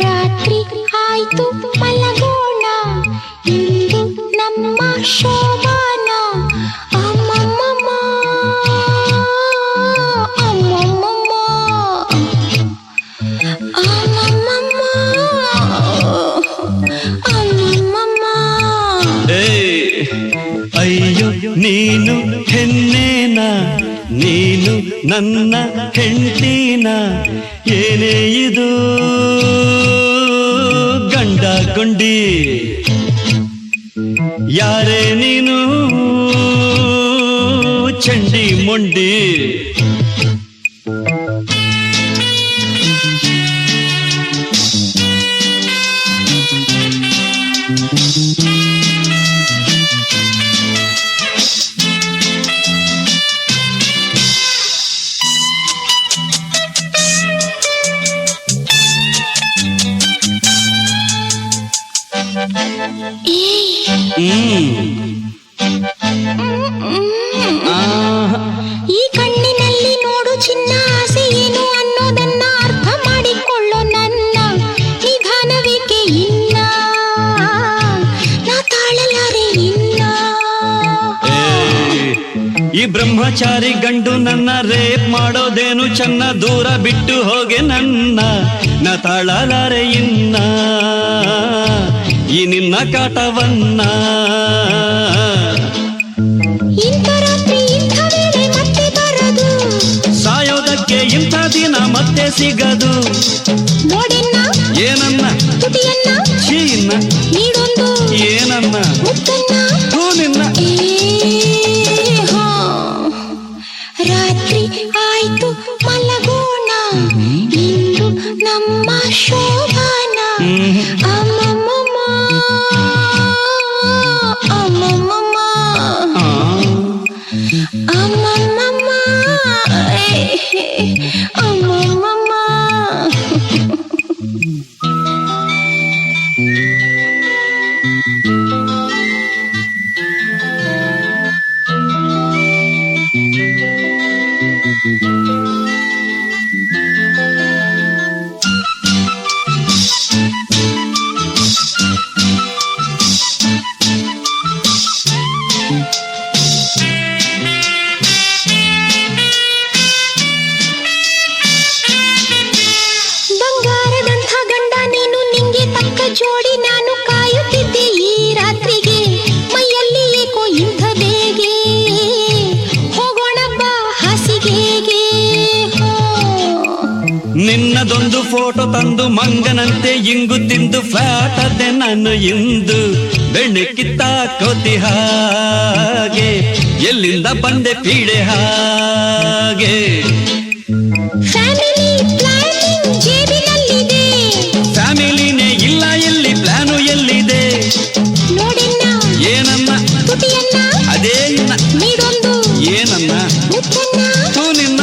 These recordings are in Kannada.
ರಾತ್ರಿ ಆಯ್ತು ಮಲಗೋಣ, ಇಂದು ನಮ್ಮ ಶೋಭಾನ. ಅಮ್ಮಮ್ಮಮ್ಮ ಅಮ್ಮಮ್ಮಮ್ಮ ಅಮ್ಮಮ್ಮಮ್ಮ ಅಮ್ಮಮ್ಮಮ್ಮ. ಅಯ್ಯೋ ನೀನು ಹೆಣ್ಣೇನ, ನೀನು ನನ್ನ ಹೆಂಡತಿನ, ಏನೇ ಇದು ಗಂಡ ಗೊಂಡಿ, ಯಾರೇ ನೀನು ಚಂಡಿ ಮೊಂಡಿ. ಈ ಕಣ್ಣಿನಲ್ಲಿ ನೋಡು ಚಿನ್ನ, ಆಸೆ ಏನು ಅನ್ನೋದನ್ನ ಅರ್ಥ ಮಾಡಿಕೊಳ್ಳೋ ನನ್ನ ನಿಧಾನವಿಕೆ ಇನ್ನ, ನಾ ತಾಳಲಾರೆ ಇನ್ನ. ಈ ಬ್ರಹ್ಮಚಾರಿ ಗಂಡು ನನ್ನ ರೇಪ್ ಮಾಡೋದೇನು ಚೆನ್ನ, ದೂರ ಬಿಟ್ಟು ಹೋಗೆ ನನ್ನ, ನಾ ತಾಳಲಾರೆ ಇನ್ನ ಈ ನಿನ್ನ ಕಾಟವನ್ನ. ಇಂಥ ರಾತ್ರಿ ಇಂಥ ವೇಳೆ ಮತ್ತೆ ಬರದು, ಸಾಯೋದಕ್ಕೆ ಇಂಥ ದಿನ ಮತ್ತೆ ಸಿಗದು. ನೋಡೆನ್ನ ಏನನ್ನ ತುಟಿಯನ್ನ ಚೀನ್ನ ನೀಡೊಂದು ಏನನ್ನ ಮುತ್ತನ್ನ ಹೂ ನಿನ್ನ. ರಾತ್ರಿ ಆಯ್ತು ಮಲಗೋಣ, ಇಂದು ನಮ್ಮ ಶೋಭಾನ. ಅಮ್ಮಮ್ಮಮ್ಮ ಅಮ್ಮಮ್ಮಮ್ಮ ಅಮ್ಮಮ್ಮಮ್ಮ ಅಮ್ಮಮ್ಮಮ್ಮ. ಬಂಗಾರದಂಥ ಗಂಡ ನೀನು, ನಿಂಗೆ ತಕ್ಕ ಜೋಡಿ ನಾನು ಕಾಯುತ್ತಿದ್ದೆ ಈ ರಾತ್ರಿಗೆ. ಮೈಯಲ್ಲಿ ಏಕೋ ಇಂಥ ಬೇಗೆ, ಹೋಗೋಣ ಬಾ ಹಾಸಿಗೆಗೆ. ನಿನ್ನದೊಂದು ಫೋಟೋ ತಂದು ಮಂಗನಂತೆ ಇಂಗು ತಿಂದು ಫ್ಲಾಟ್ ಅದೆ ನಾನು ಇಂದು. ಬೆಣ್ಣೆ ಕಿತ್ತ ಕೋತಿ ಹಾಗೆ, ಎಲ್ಲಿಂದ ಬಂದೆ ಪೀಡೆ ಹಾಗೆ. ಫ್ಯಾಮಿಲಿ ಪ್ಲಾನಿಂಗ್ ಜೇಬಿನಲ್ಲಿದೆ, ಫ್ಯಾಮಿಲಿನೇ ಇಲ್ಲ ಎಲ್ಲಿ ಪ್ಲಾನು ಎಲ್ಲಿದೆ. ನೋಡೆನ್ನ ಏನನ್ನ ತುಟಿಯನ್ನ ಅದೇ ಇನ್ನ ನೀಡೊಂದು ಏನನ್ನ ಮುತ್ತನ್ನ ಹೂ ನಿನ್ನ.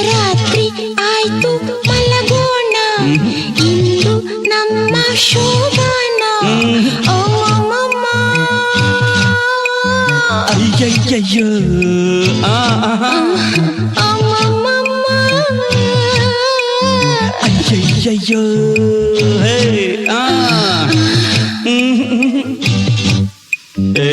ರಾತ್ರಿ ಆಯ್ತು ಮಲಗೋಣ, ಇಂದು ನಮ್ಮ ಶೋಭಾನ. ಅಮ್ಮಮ್ಮಮ್ಮ ಅಯ್ಯಯ್ಯಯ್ಯೋ ಅಮ್ಮಮ್ಮಮ್ಮ ಅಯ್ಯಯ್ಯಯ್ಯೋ ಹೇ ಏ